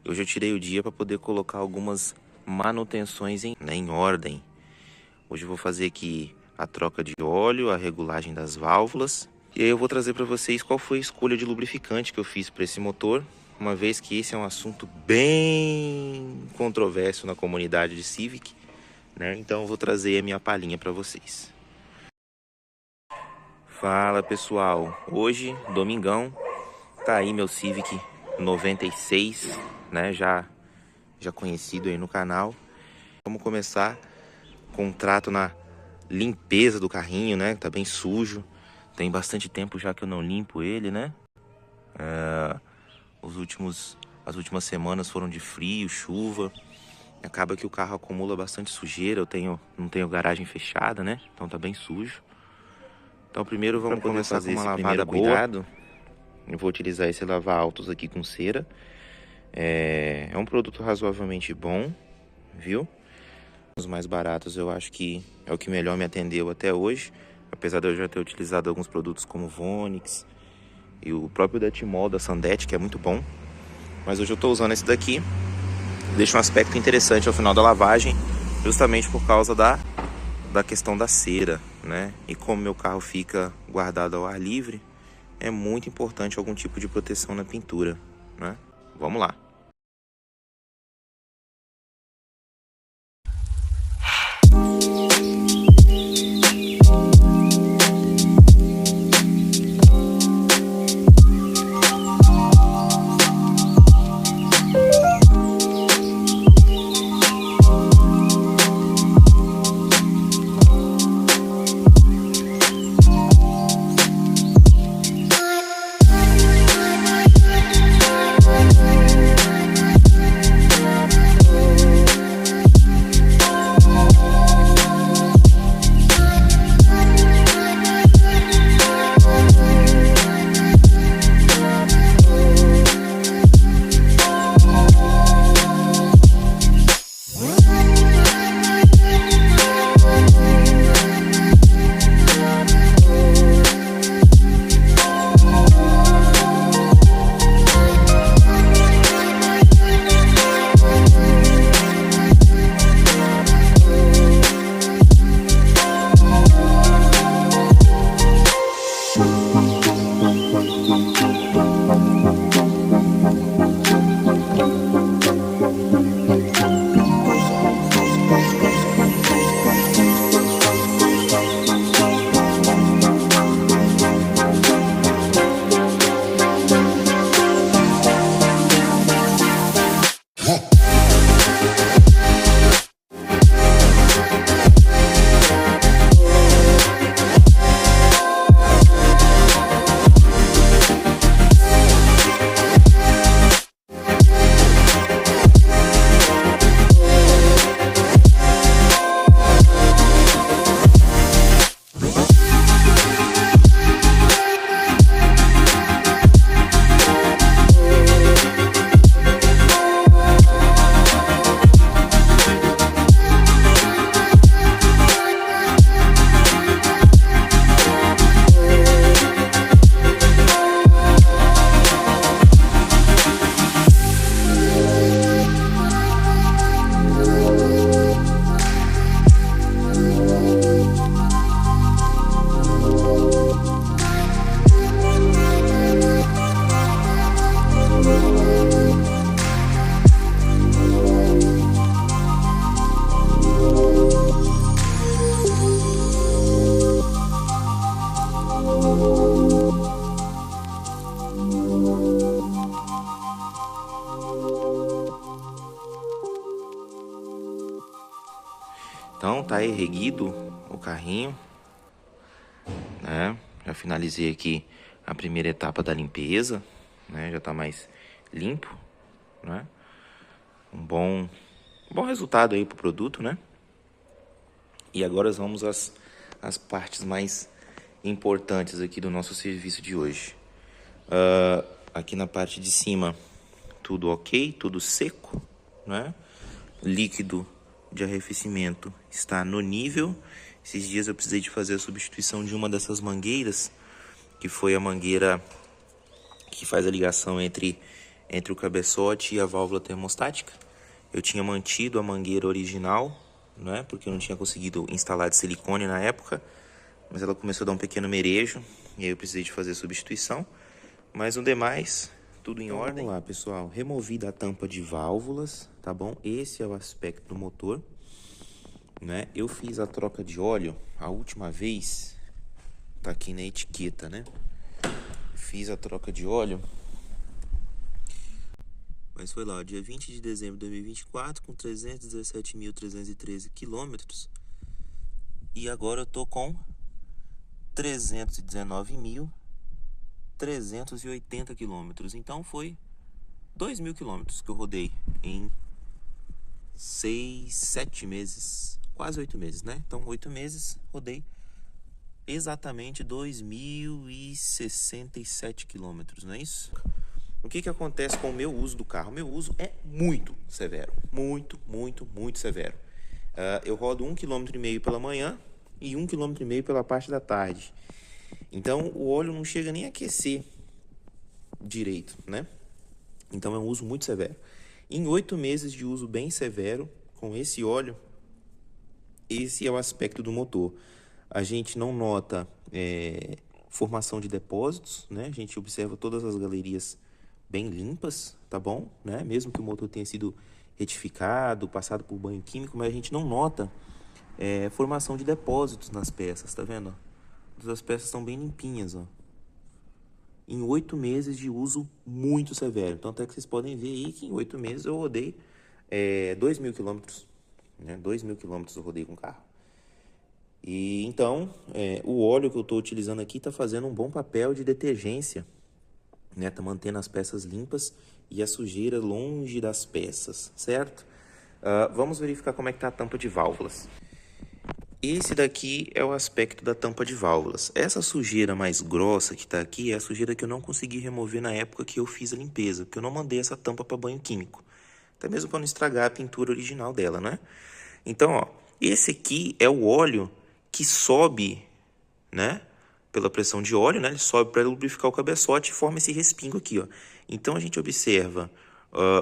Hoje eu tirei o dia para poder colocar algumas manutenções em ordem. Hoje eu vou fazer aqui a troca de óleo, a regulagem das válvulas. E aí eu vou trazer para vocês qual foi a escolha de lubrificante que eu fiz para esse motor, uma vez que esse é um assunto bem controverso na comunidade de Civic, né? Então eu vou trazer a minha palhinha para vocês. Fala pessoal, hoje, domingão, tá aí meu Civic 96, né? Já conhecido aí no canal. Vamos começar com um trato na limpeza do carrinho, né? Tá bem sujo. Tem bastante tempo já que eu não limpo ele, né? As últimas semanas foram de frio, chuva. Acaba que o carro acumula bastante sujeira. Não tenho garagem fechada, né? Então tá bem sujo. Então primeiro vamos começar com uma lavada boa. Eu vou utilizar esse lava-autos aqui com cera. É um produto razoavelmente bom, viu? Os mais baratos eu acho que é o que melhor me atendeu até hoje. Apesar de eu já ter utilizado alguns produtos como Vonix e o próprio Detimol da Sandete, que é muito bom. Mas hoje eu estou usando esse daqui. Deixa um aspecto interessante ao final da lavagem, justamente por causa da questão da cera, né? E como meu carro fica guardado ao ar livre, é muito importante algum tipo de proteção na pintura, né? Vamos lá. Então tá erguido o carrinho, né? Já finalizei aqui a primeira etapa da limpeza, né? Já tá mais limpo, né? Um bom resultado aí pro produto, né? E agora vamos às partes mais importantes aqui do nosso serviço de hoje. Aqui na parte de cima, tudo ok, tudo seco, né? Líquido de arrefecimento está no nível. Esses dias eu precisei de fazer a substituição de uma dessas mangueiras, que foi a mangueira que faz a ligação entre entre o cabeçote e a válvula termostática. Eu tinha mantido a mangueira original, né, porque eu não tinha conseguido instalar de silicone na época, mas ela começou a dar um pequeno merejo e aí eu precisei de fazer a substituição. Mas no demais, tudo em ordem. Vamos lá, pessoal. Removida a tampa de válvulas, tá bom? Esse é o aspecto do motor, né? Eu fiz a troca de óleo a última vez, tá aqui na etiqueta, né? Fiz a troca de óleo, mas foi lá, dia 20 de dezembro de 2024, com 317.313 quilômetros. E agora eu tô com 319.380 quilômetros. Então foi 2.000 quilômetros que eu rodei em 6, 7 meses, quase 8 meses, né? Então 8 meses rodei exatamente 2.067 quilômetros, não é isso? O que acontece com o meu uso do carro? O meu uso é muito severo, muito severo. Eu rodo 1,5 km pela manhã e 1,5 km pela parte da tarde. Então o óleo não chega nem a aquecer direito, né? Então é um uso muito severo. Em 8 meses de uso bem severo com esse óleo, esse é o aspecto do motor. A gente não nota formação de depósitos, né? A gente observa todas as galerias bem limpas, tá bom? Né? Mesmo que o motor tenha sido retificado, passado por banho químico, mas a gente não nota formação de depósitos nas peças, tá vendo? As peças estão bem limpinhas, ó. Em 8 meses de uso muito severo. Então até que vocês podem ver aí que em 8 meses eu rodei 2.000 quilômetros, né? 2.000 quilômetros eu rodei com o carro. E então o óleo que eu estou utilizando aqui está fazendo um bom papel de detergência, né? Tá mantendo as peças limpas e a sujeira longe das peças, certo? Vamos verificar como é que tá a tampa de válvulas. Esse daqui é o aspecto da tampa de válvulas. Essa sujeira mais grossa que está aqui é a sujeira que eu não consegui remover na época que eu fiz a limpeza, porque eu não mandei essa tampa para banho químico, até mesmo para não estragar a pintura original dela, né? Então, ó, esse aqui é o óleo que sobe, né, pela pressão de óleo, né? Ele sobe para lubrificar o cabeçote e forma esse respingo aqui, ó. Então a gente observa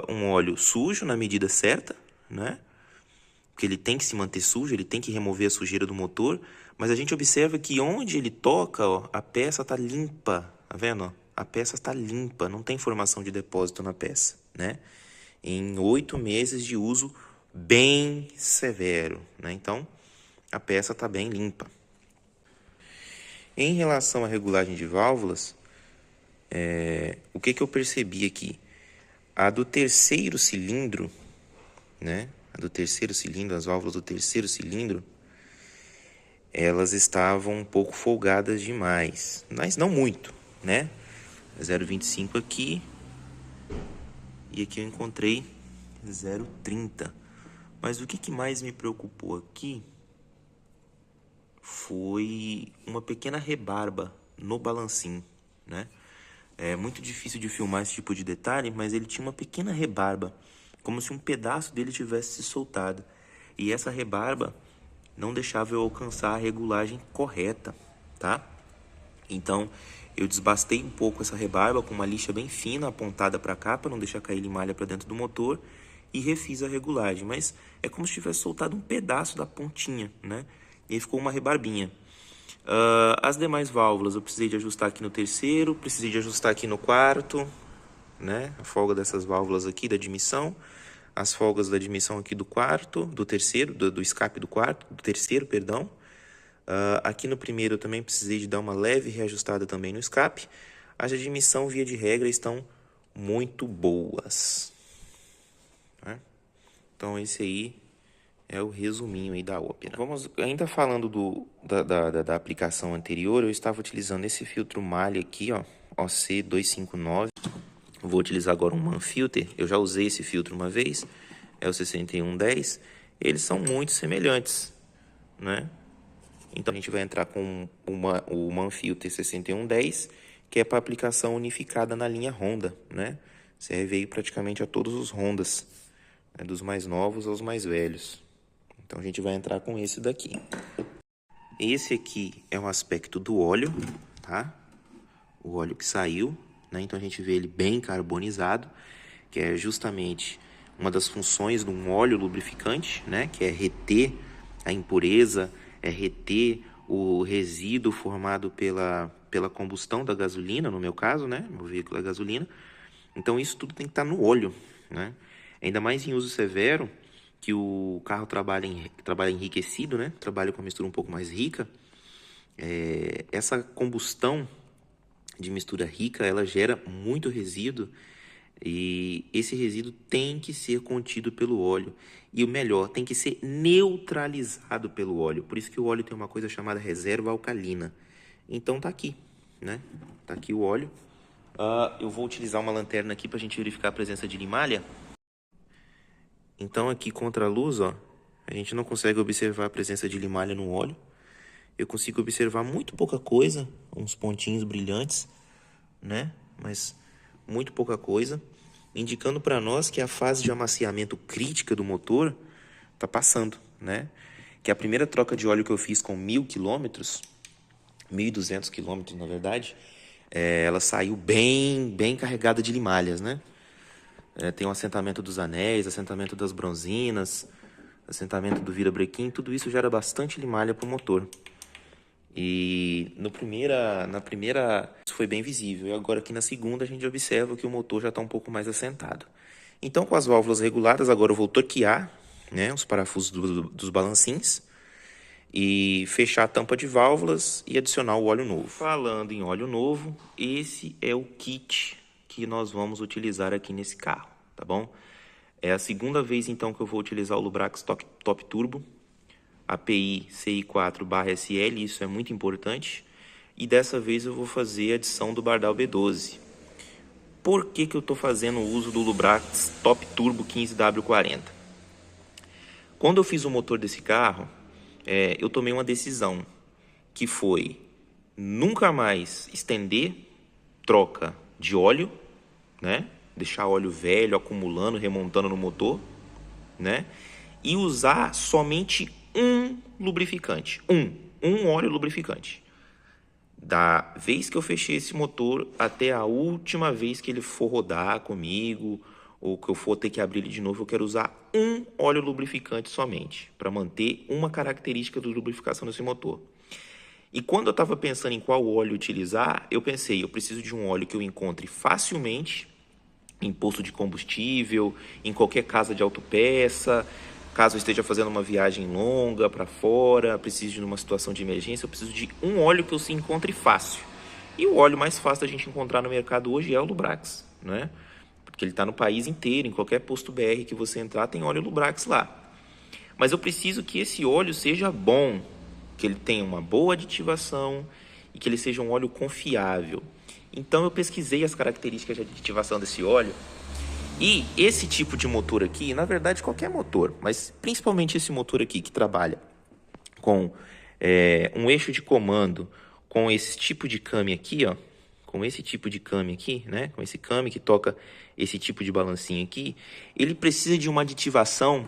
um óleo sujo na medida certa, né? Porque ele tem que se manter sujo, ele tem que remover a sujeira do motor, mas a gente observa que onde ele toca, ó, a peça está limpa, tá vendo? Ó? A peça está limpa, não tem formação de depósito na peça, né? Em 8 meses de uso bem severo, né? Então, a peça está bem limpa. Em relação à regulagem de válvulas, o que eu percebi aqui? A do terceiro cilindro, né? A do terceiro cilindro, as válvulas do terceiro cilindro, elas estavam um pouco folgadas demais, mas não muito, né? 0,25 aqui e aqui eu encontrei 0,30. Mas o que mais me preocupou aqui foi uma pequena rebarba no balancinho, né? É muito difícil de filmar esse tipo de detalhe, mas ele tinha uma pequena rebarba, como se um pedaço dele tivesse se soltado. E essa rebarba não deixava eu alcançar a regulagem correta, tá? Então, eu desbastei um pouco essa rebarba com uma lixa bem fina, apontada para cá, para não deixar cair limalha para dentro do motor, e refiz a regulagem. Mas é como se tivesse soltado um pedaço da pontinha, né? E aí ficou uma rebarbinha. As demais válvulas eu precisei de ajustar aqui no terceiro, precisei de ajustar aqui no quarto, né? A folga dessas válvulas aqui da admissão, as folgas da admissão aqui do quarto, do terceiro, do escape do quarto, do terceiro, perdão. Aqui no primeiro eu também precisei de dar uma leve reajustada também no escape. As de admissão, via de regra, estão muito boas, né? Então esse aí é o resuminho aí da ópera. Vamos, ainda falando da aplicação anterior, eu estava utilizando esse filtro malha aqui, ó, OC259. Vou utilizar agora um Manfilter. Eu já usei esse filtro uma vez, é o 6110. Eles são muito semelhantes, né? Então a gente vai entrar com o Manfilter 6110, que é para aplicação unificada na linha Honda, né? Serve aí praticamente a todos os Hondas, né? Dos mais novos aos mais velhos. Então a gente vai entrar com esse daqui. Esse aqui é um aspecto do óleo, tá? O óleo que saiu, né? Então a gente vê ele bem carbonizado. que é justamente uma das funções de um óleo lubrificante, né? Que é reter a impureza, é reter o resíduo formado pela combustão da gasolina, no meu caso, né? Meu veículo é gasolina. Então isso tudo tem que estar no óleo, né? Ainda mais em uso severo, que o carro trabalha enriquecido, né? Trabalha com uma mistura um pouco mais rica. Essa combustão de mistura rica, ela gera muito resíduo e esse resíduo tem que ser contido pelo óleo. E o melhor, tem que ser neutralizado pelo óleo. Por isso que o óleo tem uma coisa chamada reserva alcalina. Então tá aqui, né? Tá aqui o óleo. Eu vou utilizar uma lanterna aqui para a gente verificar a presença de limalha. Então aqui contra a luz, ó, a gente não consegue observar a presença de limalha no óleo. Eu consigo observar muito pouca coisa, uns pontinhos brilhantes, né? Mas muito pouca coisa, indicando para nós que a fase de amaciamento crítica do motor está passando, né? Que a primeira troca de óleo que eu fiz com 1.000 quilômetros, 1.200 quilômetros na verdade, ela saiu bem carregada de limalhas, né? Tem o assentamento dos anéis, assentamento das bronzinas, assentamento do virabrequim, tudo isso gera bastante limalha para o motor. E na primeira isso foi bem visível, e agora aqui na segunda a gente observa que o motor já está um pouco mais assentado. Então, com as válvulas reguladas, agora eu vou torquear, né, os parafusos dos balancins e fechar a tampa de válvulas e adicionar o óleo novo. Falando em óleo novo, esse é o kit que nós vamos utilizar aqui nesse carro, tá bom? É a segunda vez então que eu vou utilizar o Lubrax Top Turbo API CI4/SL, isso é muito importante. E dessa vez eu vou fazer a adição do Bardal B12. Por que eu estou fazendo o uso do Lubrax Top Turbo 15W40? Quando eu fiz o motor desse carro, eu tomei uma decisão, que foi nunca mais estender troca de óleo, né? Deixar óleo velho acumulando, remontando no motor, né? E usar somente um lubrificante, um óleo lubrificante. Da vez que eu fechei esse motor até a última vez que ele for rodar comigo, ou que eu for ter que abrir ele de novo, eu quero usar um óleo lubrificante somente, para manter uma característica de lubrificação desse motor. E quando eu estava pensando em qual óleo utilizar, eu pensei, eu preciso de um óleo que eu encontre facilmente em posto de combustível, em qualquer casa de autopeça. Caso eu esteja fazendo uma viagem longa para fora, preciso de uma situação de emergência, eu preciso de um óleo que eu se encontre fácil. E o óleo mais fácil da gente encontrar no mercado hoje é o Lubrax, né? Porque ele está no país inteiro, em qualquer posto BR que você entrar, tem óleo Lubrax lá. Mas eu preciso que esse óleo seja bom, que ele tenha uma boa aditivação e que ele seja um óleo confiável. Então eu pesquisei as características de aditivação desse óleo. E esse tipo de motor aqui, na verdade qualquer motor, mas principalmente esse motor aqui que trabalha com um eixo de comando, com esse tipo de came aqui, ó, com esse tipo de came aqui, né, com esse came que toca esse tipo de balancinho aqui, ele precisa de uma aditivação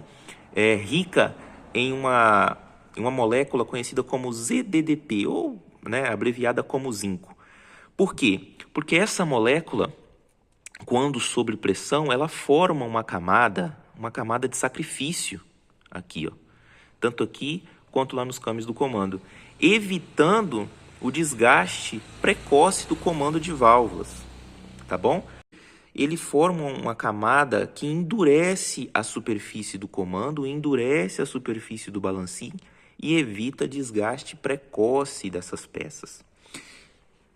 rica em uma molécula conhecida como ZDDP, ou abreviada como zinco. Por quê? Porque essa molécula, quando sob pressão, ela forma uma camada de sacrifício aqui, ó, tanto aqui quanto lá nos cames do comando, evitando o desgaste precoce do comando de válvulas, tá bom? Ele forma uma camada que endurece a superfície do comando, endurece a superfície do balancim e evita desgaste precoce dessas peças.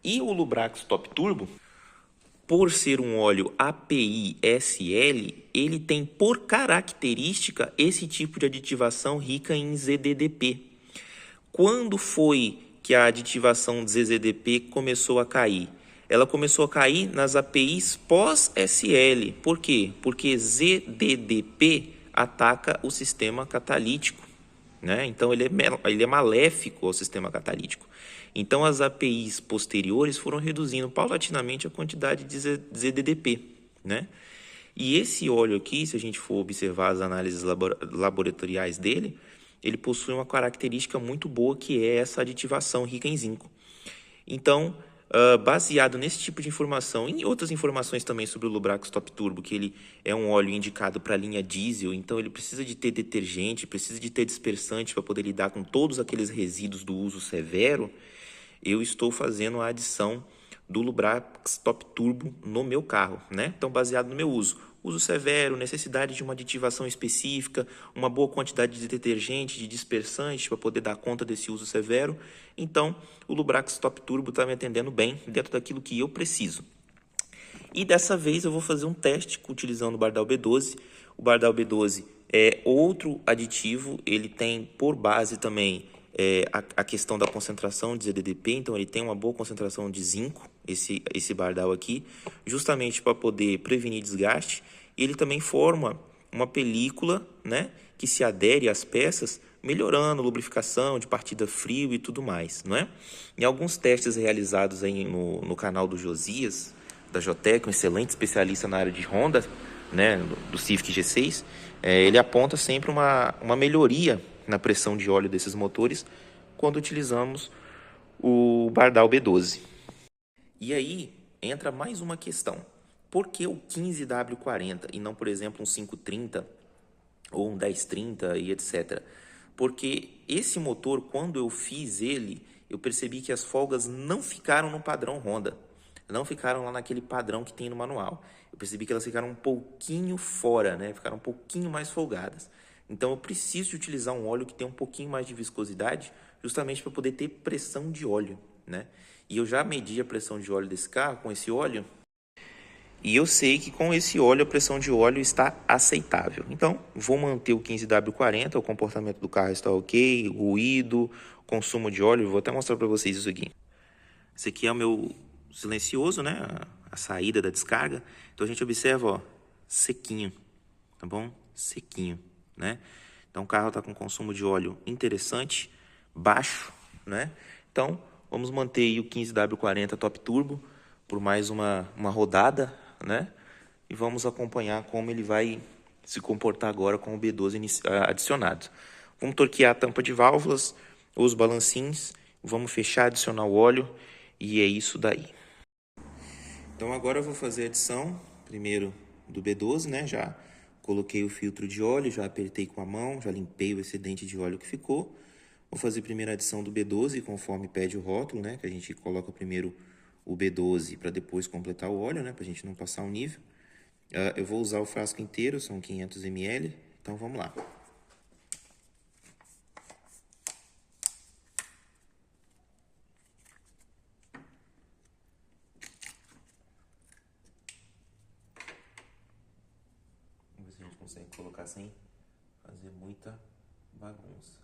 E o Lubrax Top Turbo, por ser um óleo API-SL, ele tem por característica esse tipo de aditivação rica em ZDDP. Quando foi que a aditivação de ZDDP começou a cair? Ela começou a cair nas APIs pós-SL. Por quê? Porque ZDDP ataca o sistema catalítico, né? Então ele é maléfico ao sistema catalítico. Então as APIs posteriores foram reduzindo paulatinamente a quantidade de ZDDP, né? E esse óleo aqui, se a gente for observar as análises laboratoriais dele, ele possui uma característica muito boa, que é essa aditivação rica em zinco. Então, Baseado nesse tipo de informação e em outras informações também sobre o Lubrax Top Turbo, que ele é um óleo indicado para a linha diesel, então ele precisa de ter detergente, precisa de ter dispersante para poder lidar com todos aqueles resíduos do uso severo, eu estou fazendo a adição do Lubrax Top Turbo no meu carro, né? Então, baseado no meu uso severo, necessidade de uma aditivação específica, uma boa quantidade de detergente, de dispersante para poder dar conta desse uso severo. Então, o Lubrax Top Turbo está me atendendo bem dentro daquilo que eu preciso. E dessa vez eu vou fazer um teste utilizando o Bardal B12. O Bardal B12 é outro aditivo, ele tem por base também a questão da concentração de ZDDP, então ele tem uma boa concentração de zinco, esse Bardal aqui, justamente para poder prevenir desgaste. E ele também forma uma película, né, que se adere às peças, melhorando a lubrificação de partida frio e tudo mais, não é? Em alguns testes realizados aí no canal do Josias, da Jotec, um excelente especialista na área de Honda, né, do Civic G6, ele aponta sempre uma melhoria na pressão de óleo desses motores quando utilizamos o Bardal B12. E aí entra mais uma questão. Por que o 15W40 e não, por exemplo, um 530 ou um 1030 e etc? Porque esse motor, quando eu fiz ele, eu percebi que as folgas não ficaram no padrão Honda. Não ficaram lá naquele padrão que tem no manual. Eu percebi que elas ficaram um pouquinho fora, né? Ficaram um pouquinho mais folgadas. Então eu preciso de utilizar um óleo que tenha um pouquinho mais de viscosidade, justamente para poder ter pressão de óleo, né? E eu já medi a pressão de óleo desse carro com esse óleo, e eu sei que com esse óleo a pressão de óleo está aceitável. Então, vou manter o 15W40, o comportamento do carro está ok, ruído, consumo de óleo, vou até mostrar para vocês isso aqui. Esse aqui é o meu silencioso, né? A saída da descarga. Então a gente observa, ó, sequinho, tá bom? Sequinho, né? Então o carro está com consumo de óleo interessante, baixo, né? Então vamos manter aí o 15W40 Top Turbo por mais uma rodada, né? E vamos acompanhar como ele vai se comportar agora com o B12 adicionado. Vamos torquear a tampa de válvulas, os balancins, vamos fechar, adicionar o óleo e é isso daí. Então agora eu vou fazer a adição, primeiro do B12, né? Já coloquei o filtro de óleo, já apertei com a mão, já limpei o excedente de óleo que ficou. Vou fazer primeiro a adição do B12, conforme pede o rótulo, né? Que a gente coloca primeiro o B12 para depois completar o óleo, né? Para a gente não passar o nível. Eu vou usar o frasco inteiro, são 500 ml, então vamos lá. Vamos ver se a gente consegue colocar sem fazer muita bagunça.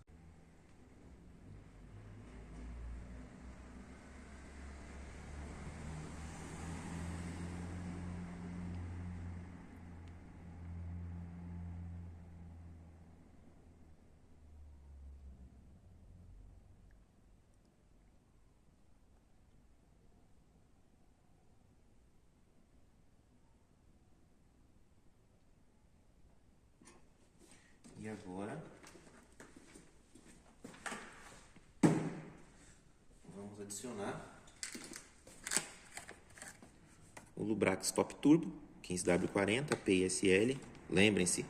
E agora vamos adicionar o Lubrax Top Turbo 15W40 PISL. Lembrem-se,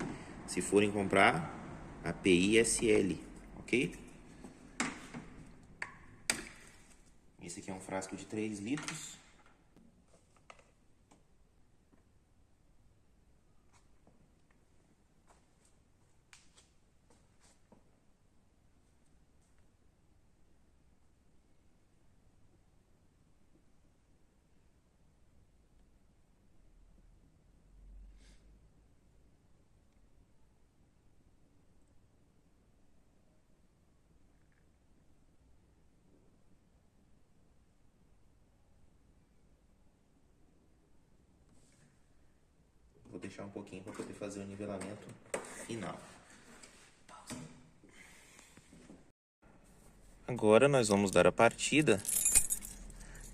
se forem comprar a PISL, ok? Esse aqui é um frasco de 3 litros. Vou deixar um pouquinho para poder fazer o nivelamento final. Agora nós vamos dar a partida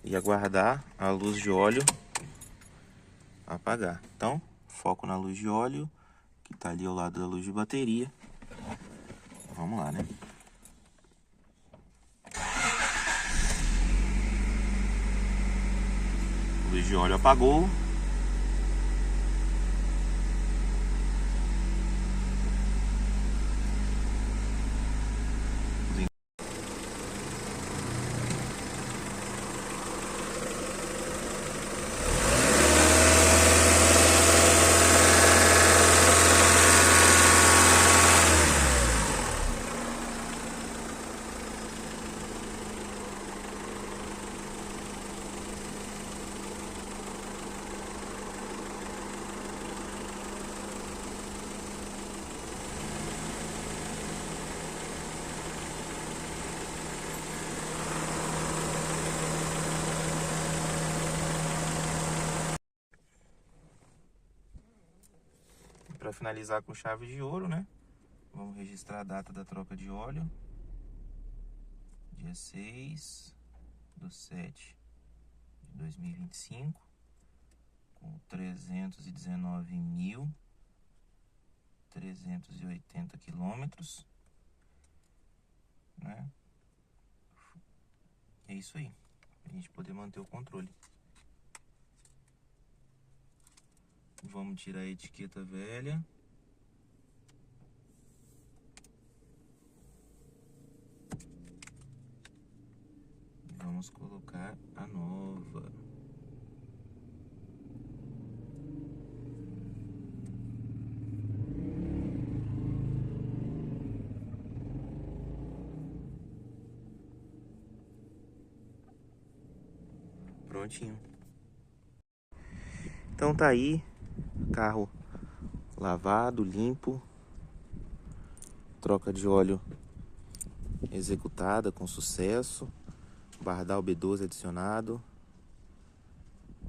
e aguardar a luz de óleo apagar. Então, foco na luz de óleo, que está ali ao lado da luz de bateria. Vamos lá, né? luz de óleo apagou. Para finalizar com chave de ouro, né? Vamos registrar a data da troca de óleo. Dia 6/7/2025, com 319.380 quilômetros, né? É isso aí, pra gente poder manter o controle. Vamos tirar a etiqueta velha. Vamos colocar a nova. Prontinho. Então tá aí, carro lavado, limpo, troca de óleo executada com sucesso, Bardal B12 adicionado,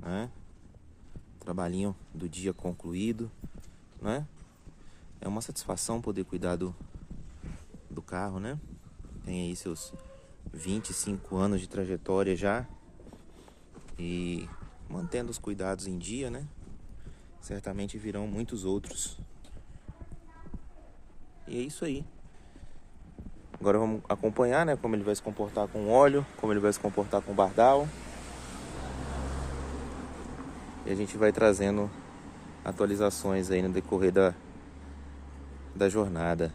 né? Trabalhinho do dia concluído, né? É uma satisfação poder cuidar do carro, né? Tem aí seus 25 anos de trajetória já e mantendo os cuidados em dia, né? Certamente virão muitos outros. E é isso aí. Agora vamos acompanhar, né, como ele vai se comportar com o óleo, como ele vai se comportar com o Bardal. E a gente vai trazendo atualizações aí no decorrer da jornada.